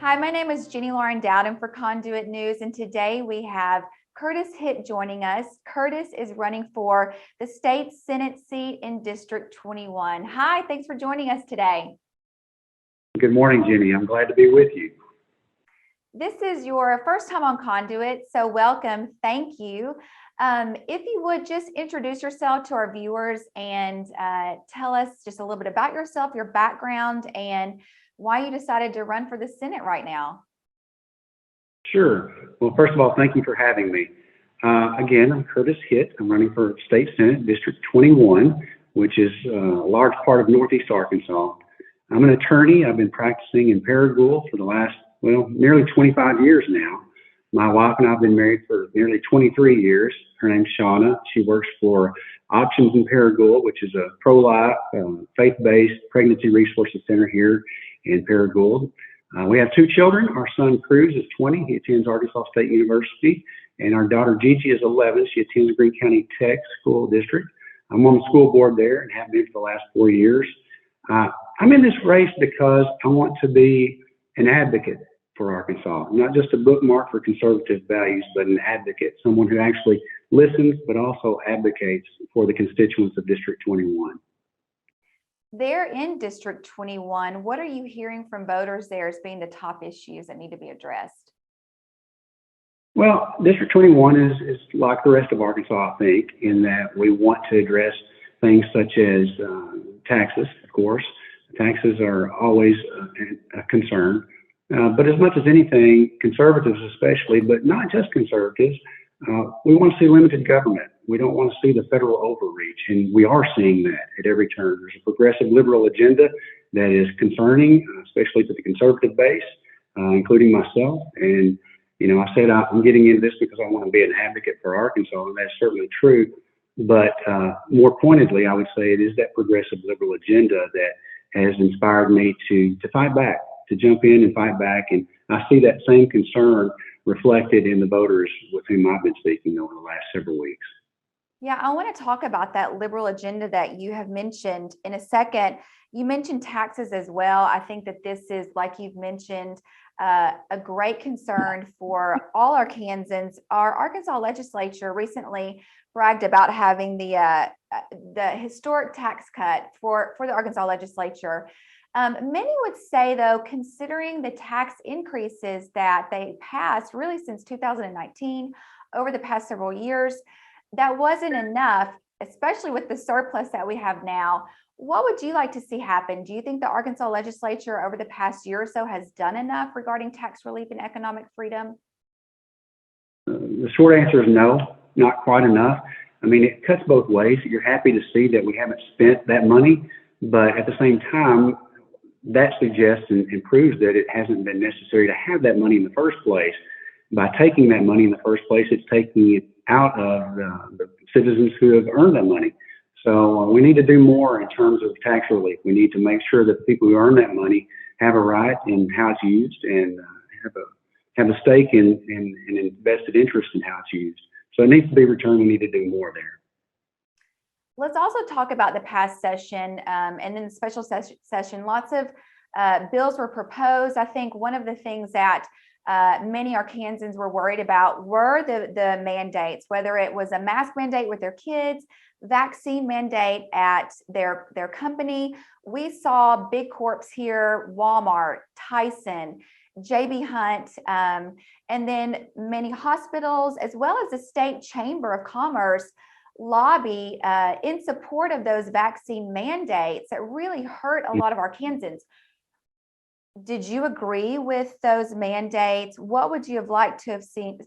Hi, my name is Jenny Lauren Dowden for Conduit News, and today we have Curtis Hitt joining us. Curtis is running for the state Senate seat in District 21. Hi, thanks for joining us today. Good morning, Jenny. I'm glad to be with you. This is your first time on Conduit, so welcome. Thank you. If you would just introduce yourself to our viewers and tell us just a little bit about yourself, your background, and why you decided to run for the Senate right now. Sure. Well, first of all, thank you for having me. Again, I'm Curtis Hitt. I'm running for State Senate District 21, which is a large part of Northeast Arkansas. I'm an attorney. I've been practicing in Paragould for the last, nearly 25 years now. My wife and I have been married for nearly 23 years. Her name's Shauna. She works for Options in Paragould, which is a pro-life, faith-based pregnancy resources center here in Paragould. We have two children. Our son Cruz is 20. He attends Arkansas State University. And our daughter Gigi is 11. She attends Greene County Tech School District. I'm on the school board there and have been for the last 4 years. I'm in this race because I want to be an advocate for Arkansas, not just a bookmark for conservative values, but an advocate, someone who actually listens, but also advocates for the constituents of District 21. There in District 21, what are you hearing from voters there as being the top issues that need to be addressed? Well, District 21 is like the rest of Arkansas, I think, in that we want to address things such as taxes, of course. Taxes are always a concern. But as much as anything, conservatives especially, but not just conservatives, we want to see limited government. We don't want to see the federal overreach, and we are seeing that at every turn. There's a progressive liberal agenda that is concerning, especially to the conservative base, including myself. And, I said I'm getting into this because I want to be an advocate for Arkansas, and that's certainly true. But more pointedly, I would say it is that progressive liberal agenda that has inspired me to fight back, to jump in and fight back. And I see that same concern reflected in the voters with whom I've been speaking over the last several weeks. Yeah, I want to talk about that liberal agenda that you have mentioned in a second. You mentioned taxes as well. I think that this is, like you've mentioned, a great concern for all Arkansans. Our Arkansas legislature recently bragged about having the historic tax cut for the Arkansas legislature. Many would say, though, considering the tax increases that they passed really since 2019 over the past several years, that wasn't enough, especially with the surplus that we have now. What would you like to see happen? Do you think the Arkansas legislature over the past year or so has done enough regarding tax relief and economic freedom? The short answer is no, not quite enough. I mean, it cuts both ways. You're happy to see that we haven't spent that money, but at the same time, that suggests and proves that it hasn't been necessary to have that money in the first place. By taking that money in the first place, it's taking it out of the citizens who have earned that money. So we need to do more in terms of tax relief. We need to make sure that the people who earn that money have a right in how it's used and have a stake in an vested interest in how it's used. So it needs to be returned. We need to do more there. Let's also talk about the past session and then the special session. Lots of bills were proposed. I think one of the things that many Arkansans were worried about were the mandates, whether it was a mask mandate with their kids, vaccine mandate at their company. We saw big corps here, Walmart, Tyson, J.B. Hunt, and then many hospitals, as well as the State Chamber of Commerce, lobby in support of those vaccine mandates that really hurt a lot of Arkansans. Did you agree with those mandates? What would you have liked to have seen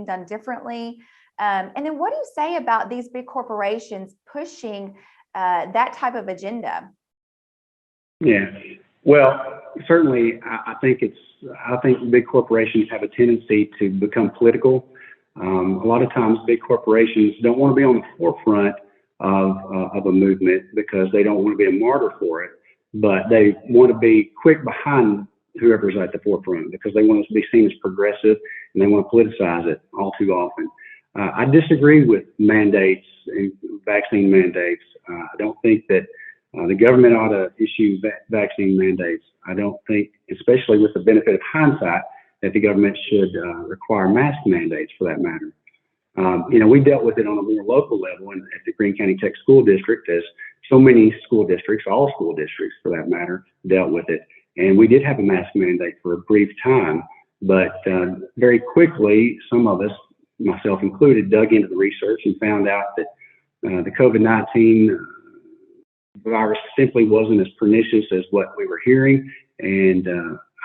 done differently? And then what do you say about these big corporations pushing that type of agenda? Yeah, well, certainly I think big corporations have a tendency to become political. A lot of times big corporations don't want to be on the forefront of a movement because they don't want to be a martyr for it, but they want to be quick behind whoever's at the forefront because they want us to be seen as progressive and they want to politicize it all too often. I disagree with mandates and vaccine mandates. I don't think that The government ought to issue vaccine mandates. I don't think, especially with the benefit of hindsight, that the government should require mask mandates for that matter. We dealt with it on a more local level at the Greene County Tech School District, as so many school districts, all school districts for that matter, dealt with it. And we did have a mask mandate for a brief time, but very quickly, some of us, myself included, dug into the research and found out that the COVID-19 virus simply wasn't as pernicious as what we were hearing. And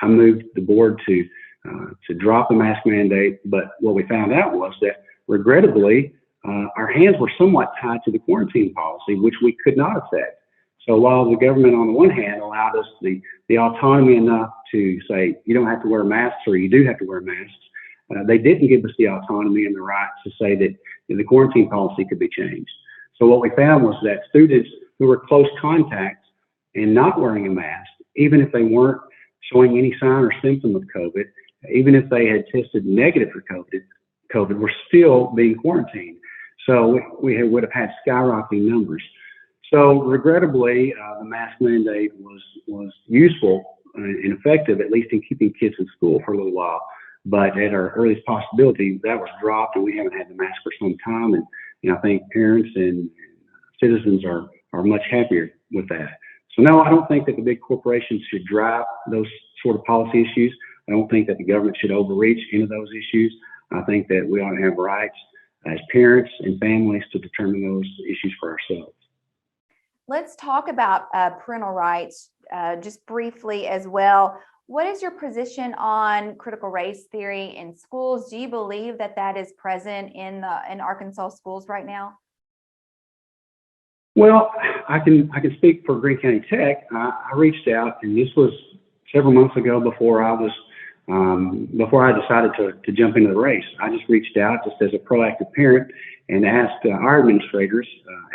I moved the board to drop the mask mandate. But what we found out was that, regrettably, our hands were somewhat tied to the quarantine policy, which we could not affect. So while the government, on the one hand, allowed us the autonomy enough to say, you don't have to wear masks or you do have to wear masks, they didn't give us the autonomy and the right to say that the quarantine policy could be changed. So what we found was that students who were close contacts and not wearing a mask, even if they weren't showing any sign or symptom of COVID, even if they had tested negative for COVID, were still being quarantined. So we would have had skyrocketing numbers. So regrettably, the mask mandate was useful and effective, at least in keeping kids in school for a little while. But at our earliest possibility, that was dropped, and we haven't had the mask for some time. And I think parents and citizens are much happier with that. So no, I don't think that the big corporations should drive those sort of policy issues. I don't think that the government should overreach into those issues. I think that we ought to have rights as parents and families to determine those issues for ourselves. Let's talk about parental rights just briefly as well. What is your position on critical race theory in schools? Do you believe that that is present in Arkansas schools right now? Well, I can speak for Greene County Tech. I reached out, and this was several months ago before I decided to jump into the race. I just reached out just as a proactive parent and asked our administrators,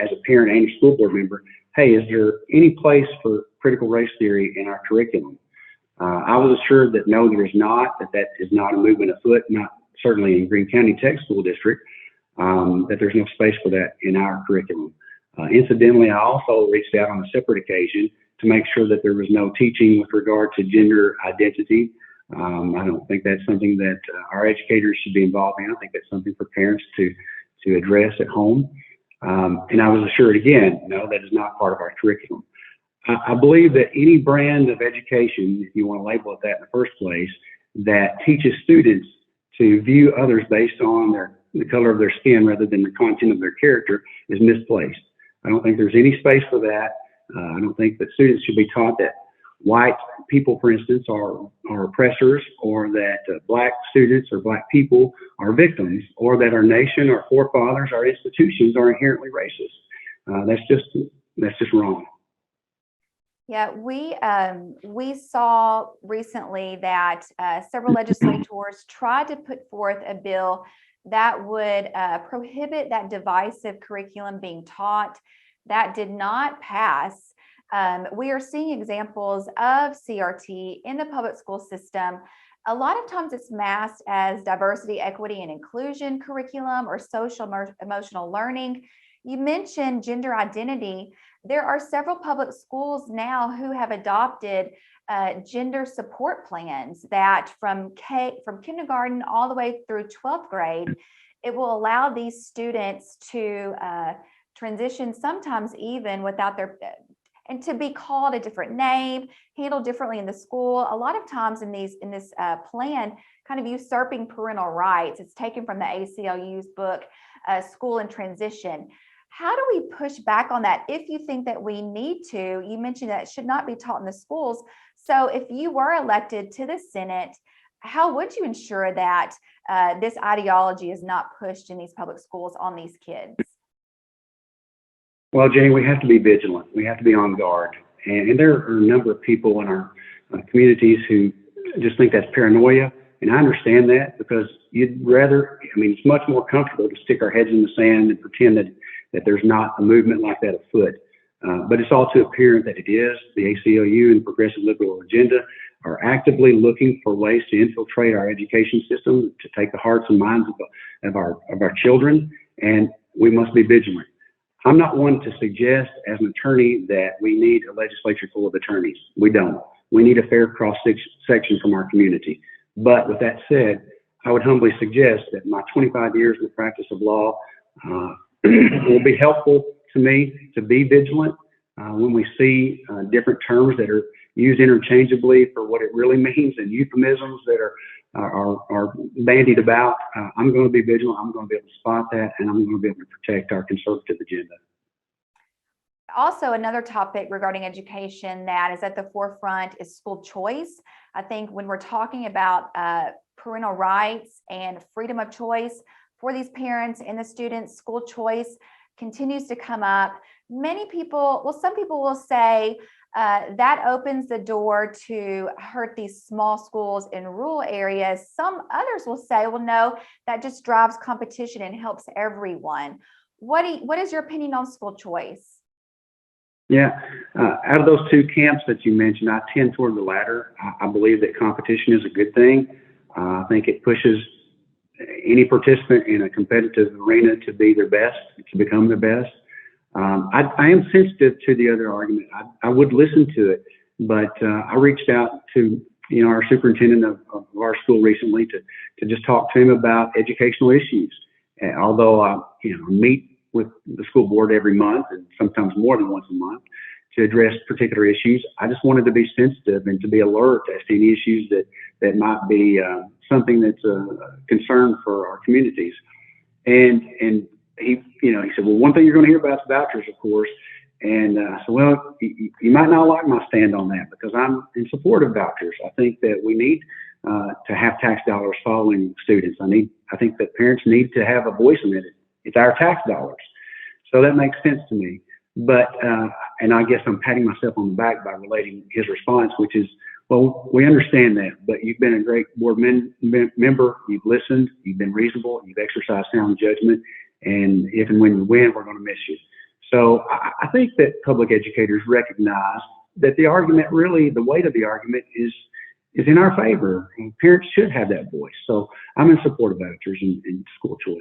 as a parent and a school board member, hey, is there any place for critical race theory in our curriculum? I was assured that no, there is not, that is not a movement afoot, not certainly in Greene County Tech School District, that there's no space for that in our curriculum. Incidentally, I also reached out on a separate occasion to make sure that there was no teaching with regard to gender identity. I don't think that's something that our educators should be involved in. I think that's something for parents to address at home. And I was assured again, no, that is not part of our curriculum. I believe that any brand of education, if you want to label it that in the first place, that teaches students to view others based on the color of their skin rather than the content of their character is misplaced. I don't think there's any space for that. I don't think that students should be taught that white people, for instance, are oppressors, or that black students or black people are victims, or that our nation, our forefathers, our institutions are inherently racist. That's just wrong. Yeah, we saw recently that several legislators tried to put forth a bill that would prohibit that divisive curriculum being taught. That did not pass. We are seeing examples of CRT in the public school system. A lot of times it's masked as diversity, equity, and inclusion curriculum or social emotional learning. You mentioned gender identity. There are several public schools now who have adopted gender support plans that from kindergarten all the way through 12th grade, it will allow these students to transition, sometimes even without and to be called a different name, handled differently in the school. A lot of times in this plan, kind of usurping parental rights. It's taken from the ACLU's book, School in Transition. How do we push back on that if you think that we need to? You mentioned that it should not be taught in the schools. So if you were elected to the Senate, how would you ensure that this ideology is not pushed in these public schools on these kids? Well, Jenny, we have to be vigilant. We have to be on guard. And there are a number of people in our communities who just think that's paranoia. And I understand that, because it's much more comfortable to stick our heads in the sand and pretend that there's not a movement like that afoot. But it's all too apparent that it is. The ACLU and the Progressive Liberal Agenda are actively looking for ways to infiltrate our education system, to take the hearts and minds of our children, and we must be vigilant. I'm not one to suggest as an attorney that we need a legislature full of attorneys. We don't. We need a fair cross-section from our community. But with that said, I would humbly suggest that my 25 years in the practice of law will be helpful to me to be vigilant when we see different terms that are used interchangeably for what it really means and euphemisms that are bandied about. I'm going to be vigilant. I'm going to be able to spot that, and I'm going to be able to protect our conservative agenda. Also, another topic regarding education that is at the forefront is school choice. I think when we're talking about parental rights and freedom of choice for these parents and the students, school choice continues to come up. Many people, well, some people will say that opens the door to hurt these small schools in rural areas. Some others will say, well, no, that just drives competition and helps everyone. What is your opinion on school choice? Yeah, out of those two camps that you mentioned, I tend toward the latter. I believe that competition is a good thing. I think it pushes any participant in a competitive arena to be their best, to become their best. I am sensitive to the other argument. I would listen to it, but I reached out to our superintendent of our school recently to just talk to him about educational issues. Although I meet with the school board every month and sometimes more than once a month to address particular issues, I just wanted to be sensitive and to be alert as to any issues that might be something that's a concern for our communities. And he said, well, one thing you're going to hear about is vouchers, of course. And I said, well, you might not like my stand on that because I'm in support of vouchers. I think that we need to have tax dollars following students. I think that parents need to have a voice in it. It's our tax dollars. So that makes sense to me. But, and I guess I'm patting myself on the back by relating his response, which is, well, we understand that, but you've been a great board member. You've listened, you've been reasonable, you've exercised sound judgment, and if and when you win, we're going to miss you. So I think that public educators recognize that the argument, really, the weight of the argument is in our favor, and parents should have that voice. So I'm in support of vouchers and school choice.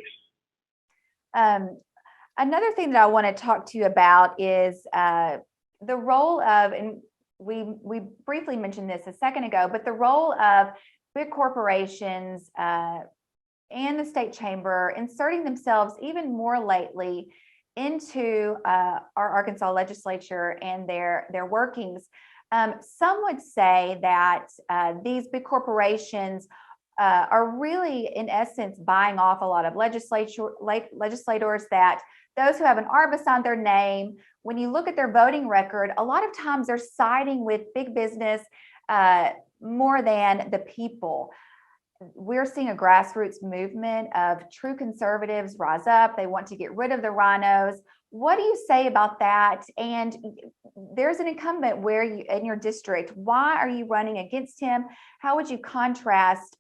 Another thing that I want to talk to you about is the role of, and we briefly mentioned this a second ago, but the role of big corporations and the state chamber inserting themselves even more lately into our Arkansas legislature and their workings. Some would say that these big corporations are really, in essence, buying off a lot of legislators, that those who have an R beside their name, when you look at their voting record, a lot of times they're siding with big business more than the people. We're seeing a grassroots movement of true conservatives rise up. They want to get rid of the rhinos. What do you say about that? And there's an incumbent where you in your district. Why are you running against him? How would you contrast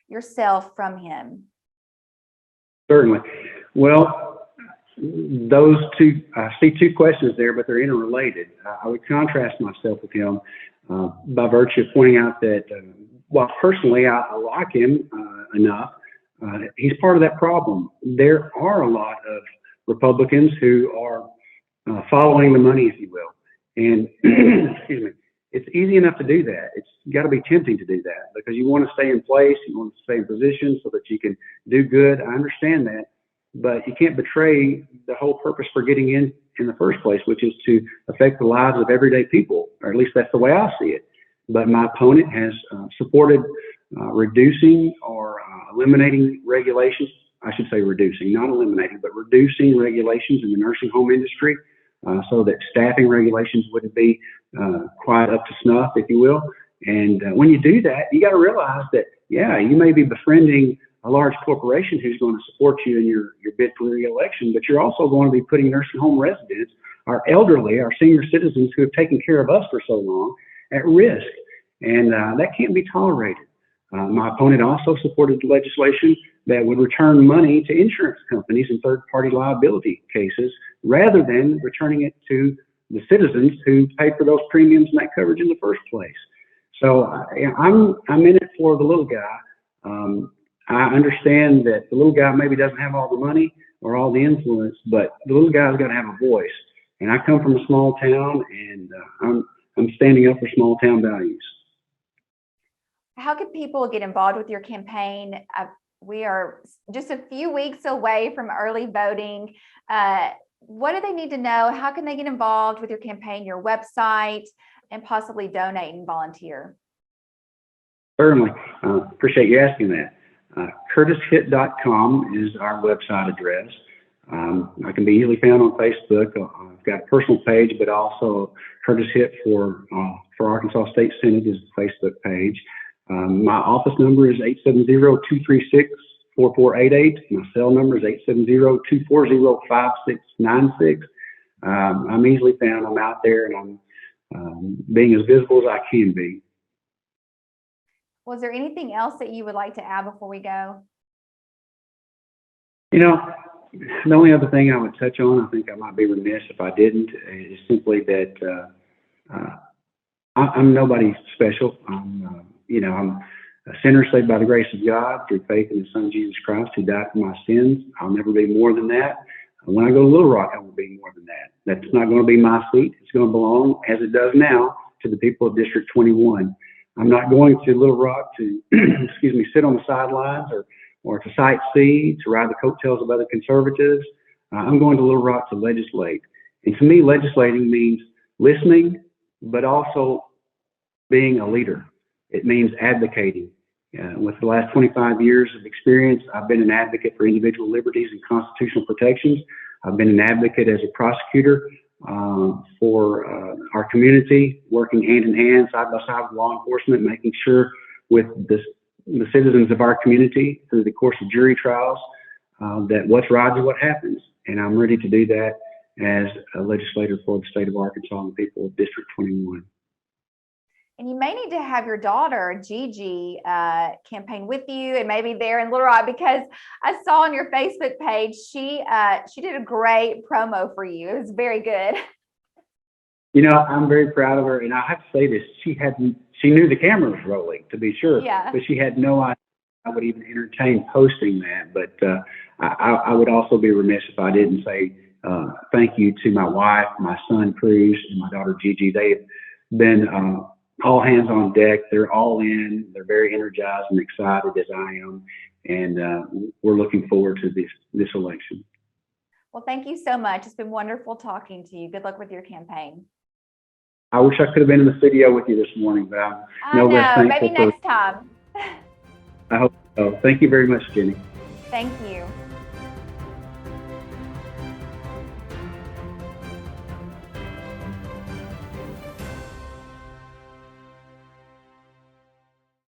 yourself from him? Certainly. Well, those two, I see two questions there, but they're interrelated. I would contrast myself with him by virtue of pointing out that while personally I like him enough, he's part of that problem. There are a lot of Republicans who are following the money, if you will. And excuse me, it's easy enough to do that. It's got to be tempting to do that because you want to stay in place, you want to stay in position so that you can do good. I understand that, but you can't betray the whole purpose for getting in the first place, which is to affect the lives of everyday people, or at least that's the way I see it. But my opponent has supported reducing or eliminating regulations. I should say reducing, not eliminating, but reducing regulations in the nursing home industry so that staffing regulations wouldn't be quite up to snuff, if you will. And when you do that, you got to realize that, yeah, you may be befriending a large corporation who's going to support you in your bid for re-election, but you're also going to be putting nursing home residents, our elderly, our senior citizens who have taken care of us for so long, at risk. And that can't be tolerated. My opponent also supported legislation that would return money to insurance companies in third-party liability cases rather than returning it to the citizens who paid for those premiums and that coverage in the first place. So I'm in it for the little guy. I understand that the little guy maybe doesn't have all the money or all the influence, but the little guy's got to have a voice. And I come from a small town, and I'm standing up for small town values. How can people get involved with your campaign? We are just a few weeks away from early voting. What do they need to know? How can they get involved with your campaign, your website, and possibly donate and volunteer? Certainly. Appreciate you asking that. CurtisHitt.com is our website address. I can be easily found on Facebook. I've got a personal page, but also Curtis Hitt for Arkansas State Senate is the Facebook page. My office number is 870-236-4488. My cell number is 870-240-5696. I'm easily found. I'm out there, and I'm being as visible as I can be. Was there anything else that you would like to add before we go? You know, the only other thing I would touch on, I think I might be remiss if I didn't, is simply that I'm nobody special. I'm a sinner saved by the grace of God through faith in His Son Jesus Christ, who died for my sins. I'll never be more than that. When I go to Little Rock, I will be more than that. That's not going to be my seat. It's going to belong, as it does now, to the people of District 21. I'm not going to Little Rock to, sit on the sidelines or to sightsee, to ride the coattails of other conservatives. I'm going to Little Rock to legislate. And to me, legislating means listening, but also being a leader. It means advocating. With the last 25 years of experience, I've been an advocate for individual liberties and constitutional protections. I've been an advocate as a prosecutor for our community, working hand in hand, side by side with law enforcement, making sure with the citizens of our community through the course of jury trials that what's right is what happens. And I'm ready to do that as a legislator for the state of Arkansas and the people of District 21. And you may need to have your daughter, Gigi, campaign with you and maybe there in Little Rock, because I saw on your Facebook page, she did a great promo for you. It was very good. You know, I'm very proud of her, and I have to say this, she knew the camera was rolling, to be sure, yeah. But she had no idea I would even entertain posting that. But I would also be remiss if I didn't say thank you to my wife, my son, Cruz, and my daughter, Gigi. They've been all hands on deck. They're all in. They're very energized and excited, as I am, and we're looking forward to this election. Well, thank you so much. It's been wonderful talking to you. Good luck with your campaign. I wish I could have been in the studio with you this morning, but I'm no less thankful. Maybe next time. I hope so. Thank you very much, Jenny. Thank you.